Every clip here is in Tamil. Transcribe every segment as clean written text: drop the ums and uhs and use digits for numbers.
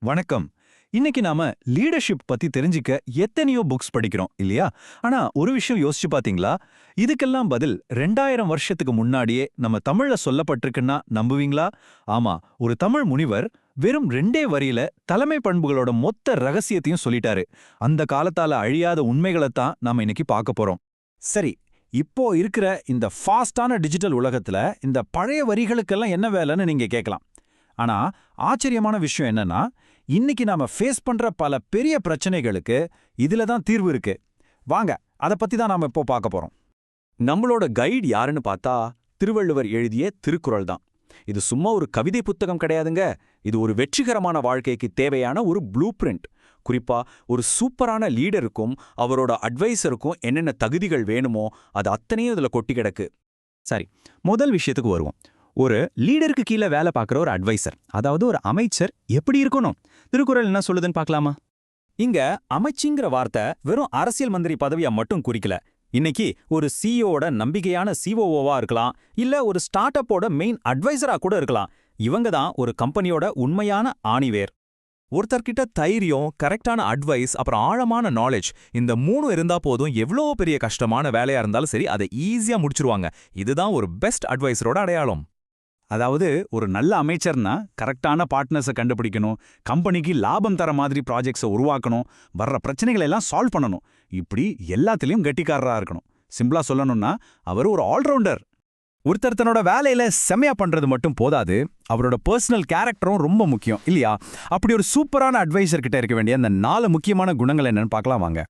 வணக்கம். இன்னைக்கு நாம லீடர்ஷிப் பத்தி தெரிஞ்சுக்க எத்தனையோ புக்ஸ் படிக்கிறோம் இல்லையா? ஆனா ஒரு விஷயம் யோசிச்சு பாத்தீங்களா? இதுக்கெல்லாம் பதில் 2000 வருஷத்துக்கு முன்னாடியே நம்ம தமிழ்ல சொல்லப்பட்டிருக்குன்னா நம்புவீங்களா? ஆமா, ஒரு தமிழ் முனிவர் வெறும் 2 வரியில தலைமை பண்புகளோட மொத்த ரகசியத்தையும் சொல்லிட்டாரு. அந்த காலத்தால அழியாத உண்மைகளை தான் நாம இன்னைக்கு பார்க்க போறோம். சரி, இப்போ இருக்கிற இந்த ஃபாஸ்டான டிஜிட்டல் உலகத்துல இந்த பழைய வரிகளுக்கெல்லாம் என்ன வேலைன்னு நீங்க கேட்கலாம். ஆனா ஆச்சரியமான விஷயம் என்னன்னா, இன்னைக்கு நாம ஃபேஸ் பண்ற பல பெரிய பிரச்சனைகளுக்கு இதுல தான் தீர்வு இருக்கு. வாங்க, அத பத்தி தான் நாம இப்போ பார்க்க போறோம். நம்மளோட கைடு யாருன்னு பார்த்தா திருவள்ளுவர் எழுதிய திருக்குறள் தான். இது சும்மா ஒரு கவிதை புத்தகம் கிடையாதுங்க. இது ஒரு வெற்றிகரமான வாழ்க்கைக்கு தேவையான ஒரு ப்ளூ பிரிண்ட். குறிப்பா ஒரு சூப்பரான லீடருக்கும் அவரோட அட்வைசருக்கும் என்னென்ன தகுதிகள் வேணுமோ அது அத்தனையும் இதுல கொட்டி கிடக்கு. சரி, முதல் விஷயத்துக்கு வருவோம். ஒரு லீடருக்கு கீழே வேலை பார்க்குற ஒரு அட்வைசர், அதாவது ஒரு அமைச்சர் எப்படி இருக்கணும்? திருக்குறள் என்ன சொல்லுதுன்னு பார்க்கலாமா? இங்க அமைச்சிங்கிற வார்த்தை வெறும் அரசியல் மந்திரி பதவியா மட்டும் குறிக்கல. இன்னைக்கு ஒரு சிஇஓட நம்பிக்கையான சிஓஓவா இருக்கலாம், இல்ல ஒரு ஸ்டார்ட் அப்போட மெயின் அட்வைசரா கூட இருக்கலாம். இவங்க தான் ஒரு கம்பெனியோட உண்மையான ஆணிவேர். ஒருத்தர்கிட்ட தைரியம், கரெக்டான அட்வைஸ், அப்புறம் ஆழமான நாலேஜ், இந்த 3 இருந்தா போதும். எவ்வளோ பெரிய கஷ்டமான வேலையா இருந்தாலும் சரி, அதை ஈஸியா முடிச்சிருவாங்க. இதுதான் ஒரு பெஸ்ட் அட்வைசரோட அடையாளம். அதாவது ஒரு நல்ல அமைச்சர்னா கரெக்டான பார்ட்னர்ஸை கண்டுபிடிக்கணும், கம்பெனிக்கு லாபம் தர மாதிரி ப்ராஜெக்ட்ஸை உருவாக்கணும், வர்ற பிரச்சனைகளை எல்லாம் சால்வ் பண்ணணும். இப்படி எல்லாத்துலயும் கெட்டிக்காரரா இருக்கணும். சிம்பிளா சொல்லணும்னா அவர் ஒரு ஆல்ரவுண்டர். ஒருத்தர் தன்னோட வேலையில செம்மையா பண்றது மட்டும் போதாது, அவரோட பர்சனல் கேரக்டரும் ரொம்ப முக்கியம் இல்லையா? அப்படி ஒரு சூப்பரான அட்வைசர் கிட்ட இருக்க வேண்டிய அந்த 4 முக்கியமான குணங்கள் என்னன்னு பார்க்கலாம் வாங்க.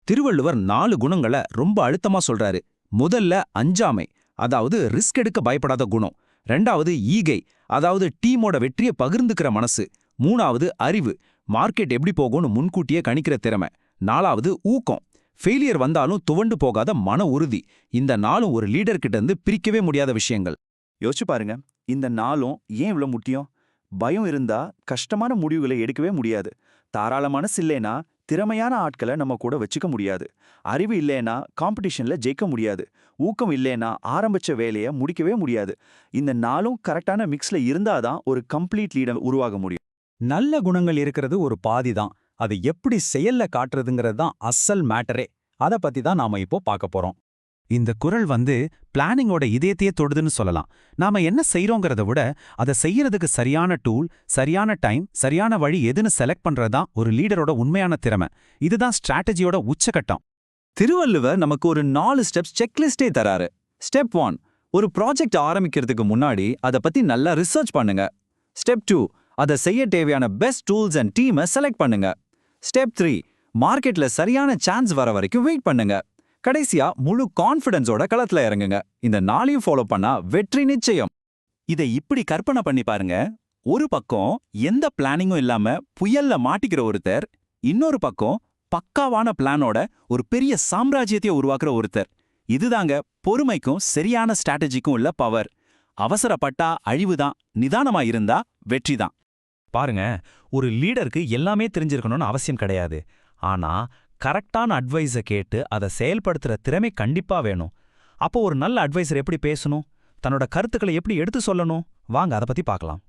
திருவள்ளுவர் 4 குணங்களை ரொம்ப அழுத்தமா சொல்றாரு. முதல்ல அஞ்சாமை, அதாவது ரிஸ்க் எடுக்க பயப்படாத குணம். 2வது ஈகை, அதாவது டீமோட வெற்றியை பகிர்ந்துக்கிற மனசு. 3வது அறிவு, மார்க்கெட் எப்படி போகும்னு முன்கூட்டியே கணிக்கிற திறமை. 4வது ஊக்கம், ஃபெயிலியர் வந்தாலும் துவண்டு போகாத மன உறுதி. இந்த 4ம் ஒரு லீடர் கிட்ட இருந்து பிரிக்கவே முடியாத விஷயங்கள். யோசிச்சு பாருங்க, இந்த 4ம் ஏன் இவ்வளவு முக்கியம்? பயம் இருந்தா கஷ்டமான முடிவுகளை எடுக்கவே முடியாது. தாராள மனசு இல்லைனா திறமையான ஆட்களை நம்ம கூட வச்சுக்க முடியாது. அறிவு இல்லைனா காம்படிஷன்ல ஜெயிக்க முடியாது. ஊக்கம் இல்லைனா ஆரம்பிச்ச வேலையை முடிக்கவே முடியாது. இந்த 4ம் கரெக்டான மிக்ஸ்ல இருந்தாதான் ஒரு கம்ப்ளீட் லீடர் உருவாக முடியும். நல்ல குணங்கள் இருக்கிறது ஒரு பாதி தான், அது எப்படி செயல்ல காட்டுறதுங்கிறது தான் அசல் மேட்டரே. அதை பத்தி தான் நாம இப்போ பார்க்க போறோம். இந்த குறள் பிளானிங்கோட இதயத்தையே தொடுதுன்னு சொல்லலாம். நாம என்ன செய்றோங்கிறத விட அதை செய்யறதுக்கு சரியான டூல், சரியான டைம், சரியான வழி எதுன்னு செலக்ட் பண்றதுதான் ஒரு லீடரோட உண்மையான திறமை. இதுதான் ஸ்ட்ராட்டஜியோட உச்சகட்டம். திருவள்ளுவர் நமக்கு ஒரு 4 ஸ்டெப்ஸ் செக்லிஸ்டே தராரு. ஸ்டெப் 1, ஒரு ப்ராஜெக்ட் ஆரம்பிக்கிறதுக்கு முன்னாடி அதை பத்தி நல்லா ரிசர்ச் பண்ணுங்க. ஸ்டெப் 2, அதை செய்ய தேவையான பெஸ்ட் டூல்ஸ் அண்ட் டீமை செலக்ட் பண்ணுங்க. ஸ்டெப் 3, மார்க்கெட்ல சரியான சான்ஸ் வர வரைக்கும் வெயிட் பண்ணுங்க. கடைசியா முழு கான்ஃபிடன்ஸோட களத்துல இறங்குங்க. இந்த 4ஐயும் ஃபாலோ பண்ணா வெற்றி நிச்சயம். இதை இப்படி கற்பனை பண்ணி பாருங்க. ஒரு பக்கம் எந்த பிளானிங்கும் இல்லாம புயல்ல மாட்டிக்கிற ஒருத்தர், இன்னொரு பக்கம் பக்காவான பிளானோட ஒரு பெரிய சாம்ராஜ்யத்தையே உருவாக்குற ஒருத்தர். இதுதாங்க பொறுமைக்கும் சரியான ஸ்ட்ராட்டஜிக்கும் உள்ள பவர். அவசரப்பட்டா அழிவுதான், நிதானமா இருந்தா வெற்றிதான். பாருங்க, ஒரு லீடருக்கு எல்லாமே தெரிஞ்சிருக்கணும்னு அவசியம் கிடையாது. ஆனா கரெக்டான அட்வைஸை கேட்டு அதை செயல்படுத்துற திறமை கண்டிப்பா வேணும். அப்போ ஒரு நல்ல அட்வைசர் எப்படி பேசணும், தன்னோட கருத்துக்களை எப்படி எடுத்து சொல்லணும், வாங்க அதை பத்தி பார்க்கலாம்.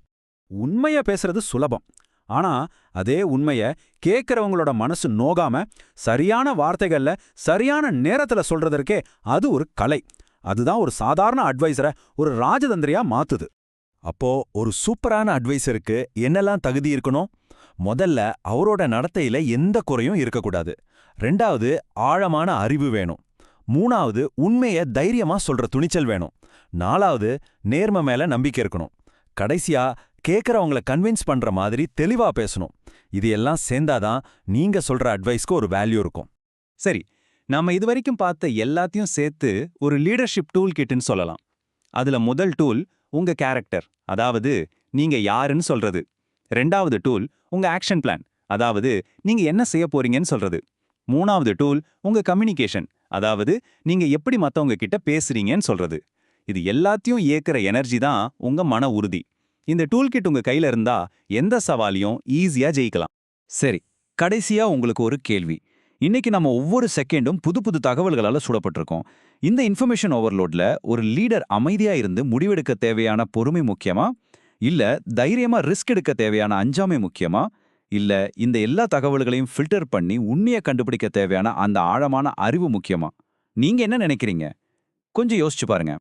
உண்மைய பேசுறது சுலபம். ஆனா அதே உண்மைய கேட்கறவங்களோட மனசு நோகாம சரியான வார்த்தைகள்ல சரியான நேரத்துல சொல்றதற்கே அது ஒரு கலை. அதுதான் ஒரு சாதாரண அட்வைசரை ஒரு ராஜதந்திரியா மாத்துது. அப்போ ஒரு சூப்பரான அட்வைசருக்கு என்னெல்லாம் தகுதி இருக்கணும்? முதல்ல அவரோட நடத்தையில எந்த குறையும் இருக்கக்கூடாது. 2வது ஆழமான அறிவு வேணும். 3வது உண்மைய தைரியமா சொல்ற துணிச்சல் வேணும். 4வது நேர்மை மேல நம்பிக்கை இருக்கணும். கடைசியா கேட்கறவங்கள கன்வின்ஸ் பண்ற மாதிரி தெளிவா பேசணும். இது எல்லாம் சேர்ந்தாதான் நீங்க சொல்ற அட்வைஸ்க்கு ஒரு வேல்யூ இருக்கும். சரி, நாம இதுவரைக்கும் பார்த்த எல்லாத்தையும் சேர்த்து ஒரு லீடர்ஷிப் டூல் கிட்னு சொல்லலாம். அதுல முதல் டூல் உங்க கேரக்டர், அதாவது நீங்க யாருன்னு சொல்றது. 2வது டூல் உங்க ஆக்ஷன் பிளான், அதாவது நீங்க என்ன செய்ய போறீங்கன்னு சொல்றது. 3வது டூல் உங்க கம்யூனிகேஷன், அதாவது நீங்க எப்படி மத்தவங்க கிட்ட பேசுறீங்கன்னு சொல்றது. இது எல்லாத்தையும் இயக்குற எனர்ஜி தான் உங்க மன உறுதி. இந்த டூல் கிட் உங்க கையில இருந்தா எந்த சவாலையும் ஈஸியா ஜெயிக்கலாம். சரி, கடைசியா உங்களுக்கு ஒரு கேள்வி. இன்னைக்கு நம்ம ஒவ்வொரு செகண்டும் புது புது தகவல்களால சுடப்பட்டிருக்கோம். இந்த இன்ஃபர்மேஷன் ஓவர்லோட்ல ஒரு லீடர் அமைதியா இருந்து முடிவெடுக்க தேவையான பொறுமை முக்கியமா, இல்ல தைரியமா ரிஸ்க் எடுக்க தேவையான அஞ்சாமை முக்கியமா, இல்ல இந்த எல்லா தகவல்களையும் ஃபில்டர் பண்ணி உண்மையை கண்டுபிடிக்க தேவையான அந்த ஆழமான அறிவு முக்கியமா? நீங்க என்ன நினைக்கிறீங்க? கொஞ்சம் யோசிச்சு பாருங்க.